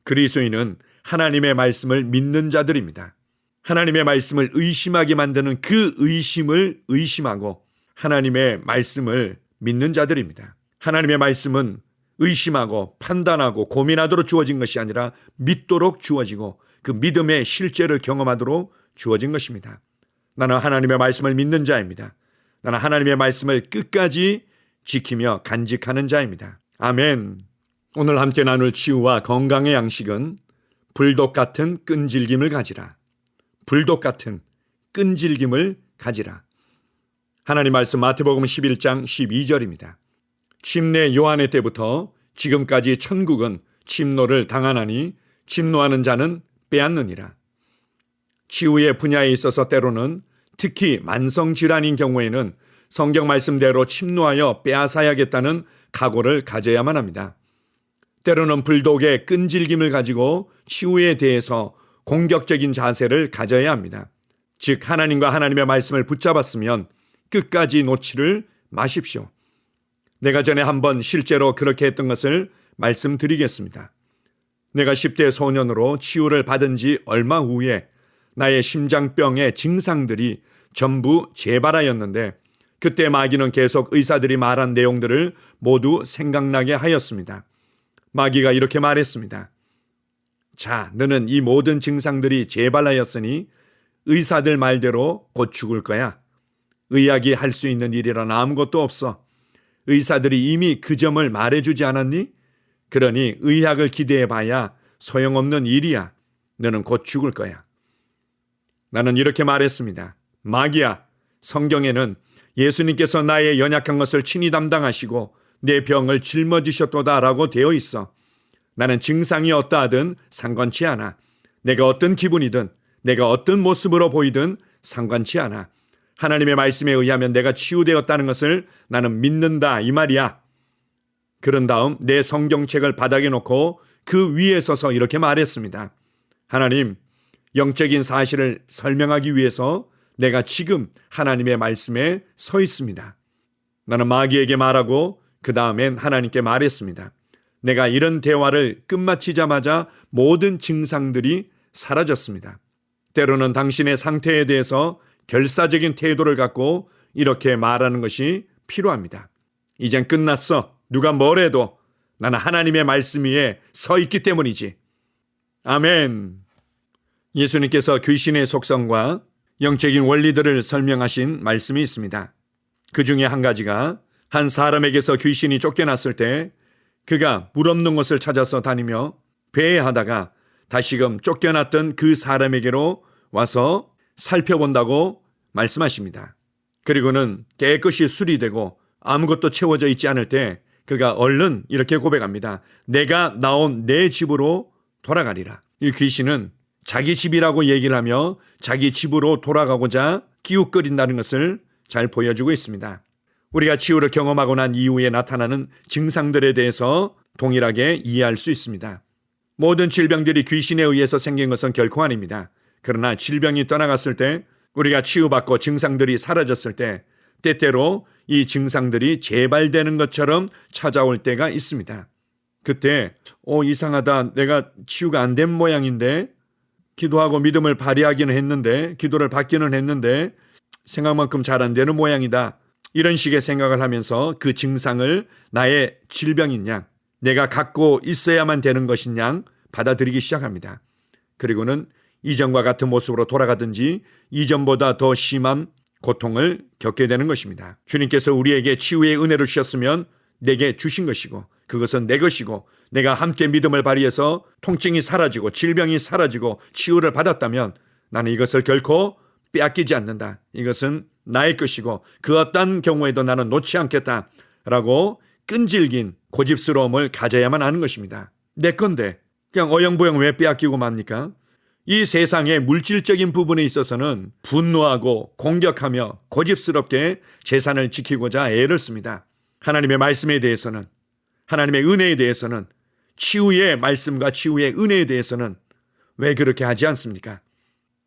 그리스도인은 하나님의 말씀을 믿는 자들입니다. 하나님의 말씀을 의심하게 만드는 그 의심을 의심하고 하나님의 말씀을 믿는 자들입니다. 하나님의 말씀은 의심하고 판단하고 고민하도록 주어진 것이 아니라 믿도록 주어지고 그 믿음의 실제를 경험하도록 주어진 것입니다. 나는 하나님의 말씀을 믿는 자입니다. 나는 하나님의 말씀을 끝까지 지키며 간직하는 자입니다. 아멘. 오늘 함께 나눌 치유와 건강의 양식은 불독 같은 끈질김을 가지라. 불독 같은 끈질김을 가지라. 하나님 말씀 마태복음 11장 12절입니다. 침례 요한의 때부터 지금까지 천국은 침노를 당하나니 침노하는 자는 빼앗느니라. 치유의 분야에 있어서 때로는 특히 만성질환인 경우에는 성경 말씀대로 침노하여 빼앗아야겠다는 각오를 가져야만 합니다. 때로는 불독의 끈질김을 가지고 치유에 대해서 공격적인 자세를 가져야 합니다. 즉 하나님과 하나님의 말씀을 붙잡았으면 끝까지 놓지를 마십시오. 내가 전에 한번 실제로 그렇게 했던 것을 말씀드리겠습니다. 내가 10대 소년으로 치유를 받은 지 얼마 후에 나의 심장병의 증상들이 전부 재발하였는데 그때 마귀는 계속 의사들이 말한 내용들을 모두 생각나게 하였습니다. 마귀가 이렇게 말했습니다. 자, 너는 이 모든 증상들이 재발하였으니 의사들 말대로 곧 죽을 거야. 의학이 할 수 있는 일이란 아무것도 없어. 의사들이 이미 그 점을 말해주지 않았니? 그러니 의학을 기대해봐야 소용없는 일이야. 너는 곧 죽을 거야. 나는 이렇게 말했습니다. 마귀야, 성경에는 예수님께서 나의 연약한 것을 친히 담당하시고 내 병을 짊어지셨도다 라고 되어 있어. 나는 증상이 어떠하든 상관치 않아. 내가 어떤 기분이든 내가 어떤 모습으로 보이든 상관치 않아. 하나님의 말씀에 의하면 내가 치유되었다는 것을 나는 믿는다 이 말이야. 그런 다음 내 성경책을 바닥에 놓고 그 위에 서서 이렇게 말했습니다. 하나님, 영적인 사실을 설명하기 위해서 내가 지금 하나님의 말씀에 서 있습니다. 나는 마귀에게 말하고 그 다음엔 하나님께 말했습니다. 내가 이런 대화를 끝마치자마자 모든 증상들이 사라졌습니다. 때로는 당신의 상태에 대해서 결사적인 태도를 갖고 이렇게 말하는 것이 필요합니다. 이젠 끝났어. 누가 뭐래도 나는 하나님의 말씀 위에 서 있기 때문이지. 아멘. 예수님께서 귀신의 속성과 영적인 원리들을 설명하신 말씀이 있습니다. 그 중에 한 가지가 한 사람에게서 귀신이 쫓겨났을 때 그가 물 없는 곳을 찾아서 다니며 배회하다가 다시금 쫓겨났던 그 사람에게로 와서 살펴본다고 말씀하십니다. 그리고는 깨끗이 수리되고 아무것도 채워져 있지 않을 때 그가 얼른 이렇게 고백합니다. 내가 나온 내 집으로 돌아가리라. 이 귀신은 자기 집이라고 얘기를 하며 자기 집으로 돌아가고자 기웃거린다는 것을 잘 보여주고 있습니다. 우리가 치유를 경험하고 난 이후에 나타나는 증상들에 대해서 동일하게 이해할 수 있습니다. 모든 질병들이 귀신에 의해서 생긴 것은 결코 아닙니다. 그러나 질병이 떠나갔을 때 우리가 치유받고 증상들이 사라졌을 때 때때로 이 증상들이 재발되는 것처럼 찾아올 때가 있습니다. 그때 이상하다. 내가 치유가 안 된 모양인데 기도하고 믿음을 발휘하기는 했는데 기도를 받기는 했는데 생각만큼 잘 안 되는 모양이다. 이런 식의 생각을 하면서 그 증상을 나의 질병인 양 내가 갖고 있어야만 되는 것인 양 받아들이기 시작합니다. 그리고는 이전과 같은 모습으로 돌아가든지 이전보다 더 심한 고통을 겪게 되는 것입니다. 주님께서 우리에게 치유의 은혜를 주셨으면 내게 주신 것이고 그것은 내 것이고 내가 함께 믿음을 발휘해서 통증이 사라지고 질병이 사라지고 치유를 받았다면 나는 이것을 결코 빼앗기지 않는다. 이것은 나의 것이고 그 어떤 경우에도 나는 놓지 않겠다라고 끈질긴 고집스러움을 가져야만 하는 것입니다. 내 건데 그냥 어영부영 왜 빼앗기고 맙니까? 이 세상의 물질적인 부분에 있어서는 분노하고 공격하며 고집스럽게 재산을 지키고자 애를 씁니다. 하나님의 말씀에 대해서는 하나님의 은혜에 대해서는 치유의 말씀과 치유의 은혜에 대해서는 왜 그렇게 하지 않습니까?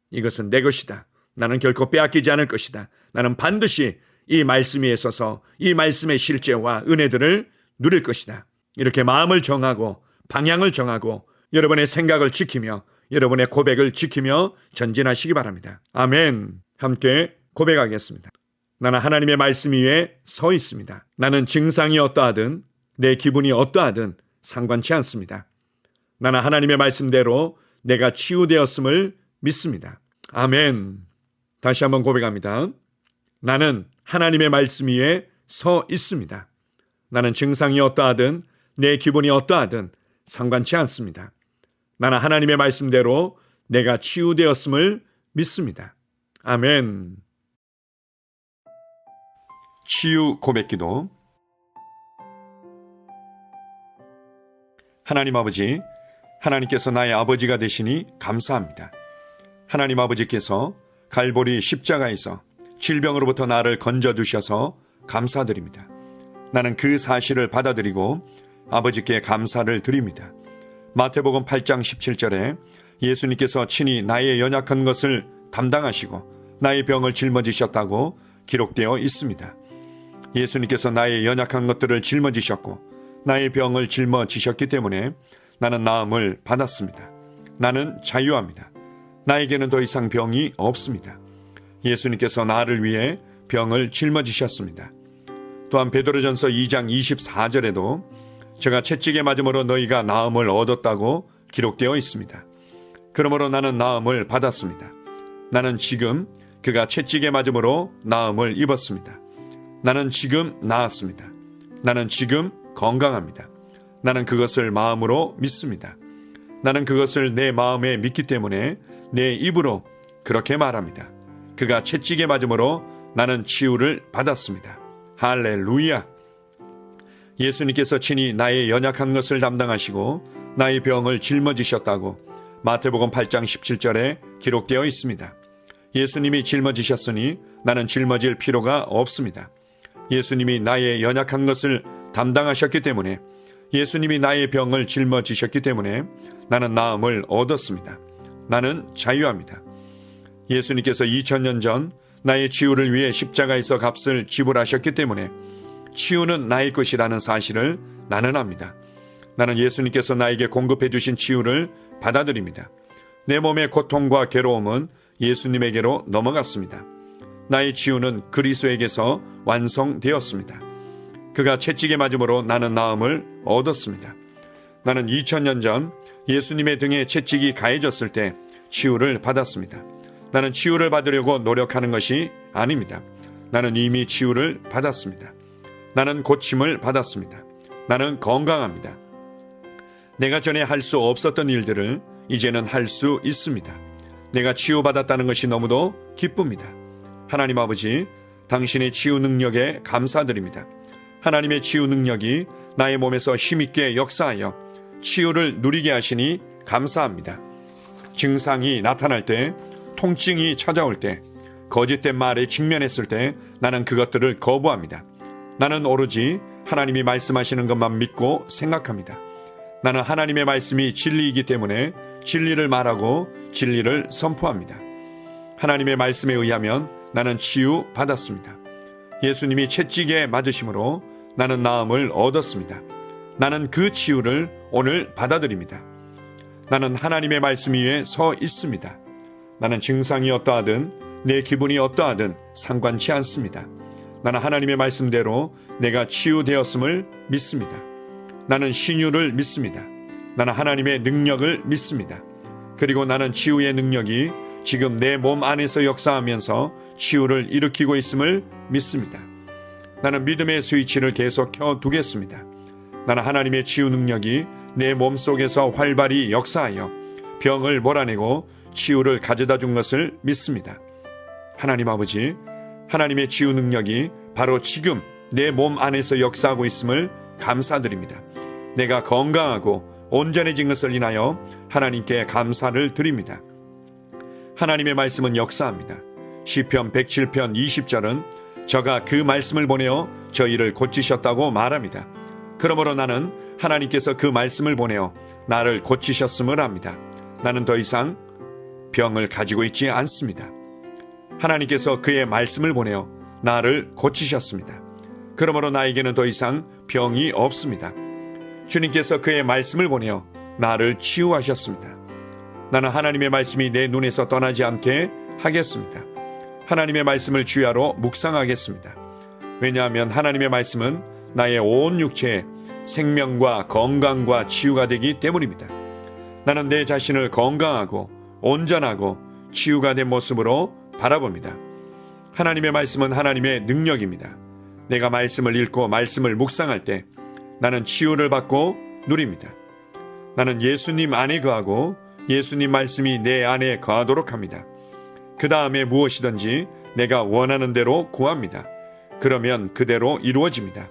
이것은 내 것이다. 나는 결코 빼앗기지 않을 것이다. 나는 반드시 이 말씀 위에 서서 이 말씀의 실제와 은혜들을 누릴 것이다. 이렇게 마음을 정하고 방향을 정하고 여러분의 생각을 지키며 여러분의 고백을 지키며 전진하시기 바랍니다. 아멘. 함께 고백하겠습니다. 나는 하나님의 말씀 위에 서 있습니다. 나는 증상이 어떠하든 내 기분이 어떠하든 상관치 않습니다. 나는 하나님의 말씀대로 내가 치유되었음을 믿습니다. 아멘. 다시 한번 고백합니다. 나는 하나님의 말씀 위에 서 있습니다. 나는 증상이 어떠하든 내 기분이 어떠하든 상관치 않습니다. 나는 하나님의 말씀대로 내가 치유되었음을 믿습니다. 아멘. 치유 고백기도. 하나님 아버지, 하나님께서 나의 아버지가 되시니 감사합니다. 하나님 아버지께서 갈보리 십자가에서 질병으로부터 나를 건져주셔서 감사드립니다. 나는 그 사실을 받아들이고 아버지께 감사를 드립니다. 마태복음 8장 17절에 예수님께서 친히 나의 연약한 것을 담당하시고 나의 병을 짊어지셨다고 기록되어 있습니다. 예수님께서 나의 연약한 것들을 짊어지셨고 나의 병을 짊어지셨기 때문에 나는 나음을 받았습니다. 나는 자유합니다. 나에게는 더 이상 병이 없습니다. 예수님께서 나를 위해 병을 짊어지셨습니다. 또한 베드로전서 2장 24절에도 제가 채찍에 맞음으로 너희가 나음을 얻었다고 기록되어 있습니다. 그러므로 나는 나음을 받았습니다. 나는 지금 그가 채찍에 맞음으로 나음을 입었습니다. 나는 지금 나았습니다. 나는 지금 건강합니다. 나는 그것을 마음으로 믿습니다. 나는 그것을 내 마음에 믿기 때문에 내 입으로 그렇게 말합니다. 그가 채찍에 맞음으로 나는 치유를 받았습니다. 할렐루야! 예수님께서 친히 나의 연약한 것을 담당하시고 나의 병을 짊어지셨다고 마태복음 8장 17절에 기록되어 있습니다. 예수님이 짊어지셨으니 나는 짊어질 필요가 없습니다. 예수님이 나의 연약한 것을 담당하셨기 때문에, 예수님이 나의 병을 짊어지셨기 때문에 나는 나음을 얻었습니다. 나는 자유합니다. 예수님께서 2000년 전 나의 치유를 위해 십자가에서 값을 지불하셨기 때문에 치유는 나의 것이라는 사실을 나는 압니다. 나는 예수님께서 나에게 공급해 주신 치유를 받아들입니다. 내 몸의 고통과 괴로움은 예수님에게로 넘어갔습니다. 나의 치유는 그리스도에게서 완성되었습니다. 그가 채찍에 맞음으로 나는 나음을 얻었습니다. 나는 2000년 전 예수님의 등에 채찍이 가해졌을 때 치유를 받았습니다. 나는 치유를 받으려고 노력하는 것이 아닙니다. 나는 이미 치유를 받았습니다. 나는 고침을 받았습니다. 나는 건강합니다. 내가 전에 할 수 없었던 일들을 이제는 할 수 있습니다. 내가 치유받았다는 것이 너무도 기쁩니다. 하나님 아버지, 당신의 치유 능력에 감사드립니다. 하나님의 치유 능력이 나의 몸에서 힘있게 역사하여 치유를 누리게 하시니 감사합니다. 증상이 나타날 때, 통증이 찾아올 때, 거짓된 말에 직면했을 때 나는 그것들을 거부합니다. 나는 오로지 하나님이 말씀하시는 것만 믿고 생각합니다. 나는 하나님의 말씀이 진리이기 때문에 진리를 말하고 진리를 선포합니다. 하나님의 말씀에 의하면 나는 치유 받았습니다. 예수님이 채찍에 맞으심으로 나는 나음을 얻었습니다. 나는 그 치유를 오늘 받아들입니다. 나는 하나님의 말씀 위에 서 있습니다. 나는 증상이 어떠하든 내 기분이 어떠하든 상관치 않습니다. 나는 하나님의 말씀대로 내가 치유되었음을 믿습니다. 나는 신유를 믿습니다. 나는 하나님의 능력을 믿습니다. 그리고 나는 치유의 능력이 지금 내 몸 안에서 역사하면서 치유를 일으키고 있음을 믿습니다. 나는 믿음의 스위치를 계속 켜두겠습니다. 나는 하나님의 치유 능력이 내 몸속에서 활발히 역사하여 병을 몰아내고 치유를 가져다 준 것을 믿습니다. 하나님 아버지, 하나님의 치유 능력이 바로 지금 내 몸 안에서 역사하고 있음을 감사드립니다. 내가 건강하고 온전해진 것을 인하여 하나님께 감사를 드립니다. 하나님의 말씀은 역사합니다. 시편 107편 20절은 저가 그 말씀을 보내어 저희를 고치셨다고 말합니다. 그러므로 나는 하나님께서 그 말씀을 보내어 나를 고치셨음을 압니다. 나는 더 이상 병을 가지고 있지 않습니다. 하나님께서 그의 말씀을 보내어 나를 고치셨습니다. 그러므로 나에게는 더 이상 병이 없습니다. 주님께서 그의 말씀을 보내어 나를 치유하셨습니다. 나는 하나님의 말씀이 내 눈에서 떠나지 않게 하겠습니다. 하나님의 말씀을 주야로 묵상하겠습니다. 왜냐하면 하나님의 말씀은 나의 온 육체에 생명과 건강과 치유가 되기 때문입니다. 나는 내 자신을 건강하고 온전하고 치유가 된 모습으로 바라봅니다. 하나님의 말씀은 하나님의 능력입니다. 내가 말씀을 읽고 말씀을 묵상할 때 나는 치유를 받고 누립니다. 나는 예수님 안에 거하고 예수님 말씀이 내 안에 거하도록 합니다. 그 다음에 무엇이든지 내가 원하는 대로 구합니다. 그러면 그대로 이루어집니다.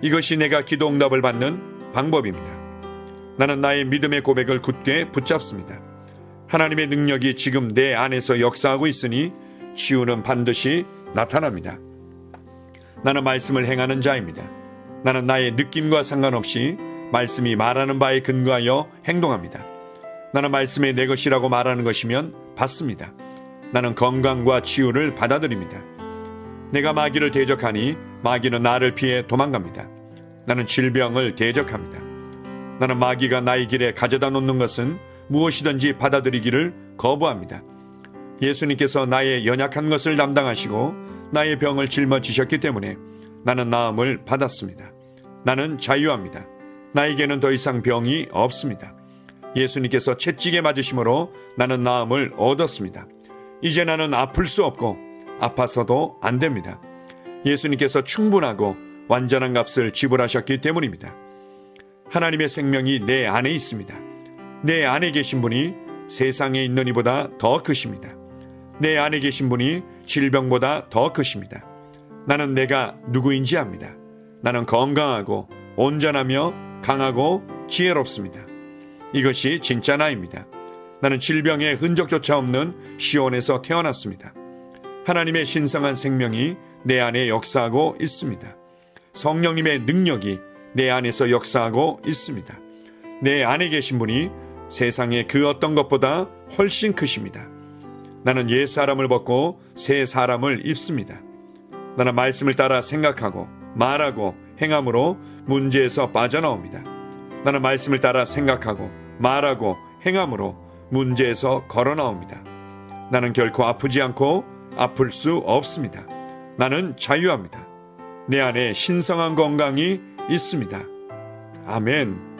이것이 내가 기도 응답을 받는 방법입니다. 나는 나의 믿음의 고백을 굳게 붙잡습니다. 하나님의 능력이 지금 내 안에서 역사하고 있으니 치유는 반드시 나타납니다. 나는 말씀을 행하는 자입니다. 나는 나의 느낌과 상관없이 말씀이 말하는 바에 근거하여 행동합니다. 나는 말씀이 내 것이라고 말하는 것이면 받습니다. 나는 건강과 치유를 받아들입니다. 내가 마귀를 대적하니 마귀는 나를 피해 도망갑니다. 나는 질병을 대적합니다. 나는 마귀가 나의 길에 가져다 놓는 것은 무엇이든지 받아들이기를 거부합니다. 예수님께서 나의 연약한 것을 담당하시고 나의 병을 짊어지셨기 때문에 나는 나음을 받았습니다. 나는 자유합니다. 나에게는 더 이상 병이 없습니다. 예수님께서 채찍에 맞으심으로 나는 나음을 얻었습니다. 이제 나는 아플 수 없고 아파서도 안 됩니다. 예수님께서 충분하고 완전한 값을 지불하셨기 때문입니다. 하나님의 생명이 내 안에 있습니다. 내 안에 계신 분이 세상에 있는 이보다 더 크십니다. 내 안에 계신 분이 질병보다 더 크십니다. 나는 내가 누구인지 압니다. 나는 건강하고 온전하며 강하고 지혜롭습니다. 이것이 진짜 나입니다. 나는 질병의 흔적조차 없는 시온에서 태어났습니다. 하나님의 신성한 생명이 내 안에 역사하고 있습니다. 성령님의 능력이 내 안에서 역사하고 있습니다. 내 안에 계신 분이 세상의 그 어떤 것보다 훨씬 크십니다. 나는 옛 사람을 벗고 새 사람을 입습니다. 나는 말씀을 따라 생각하고 말하고 행함으로 문제에서 빠져나옵니다. 나는 말씀을 따라 생각하고 말하고 행함으로 문제에서 걸어나옵니다. 나는 결코 아프지 않고 아플 수 없습니다. 나는 자유합니다. 내 안에 신성한 건강이 있습니다. 아멘.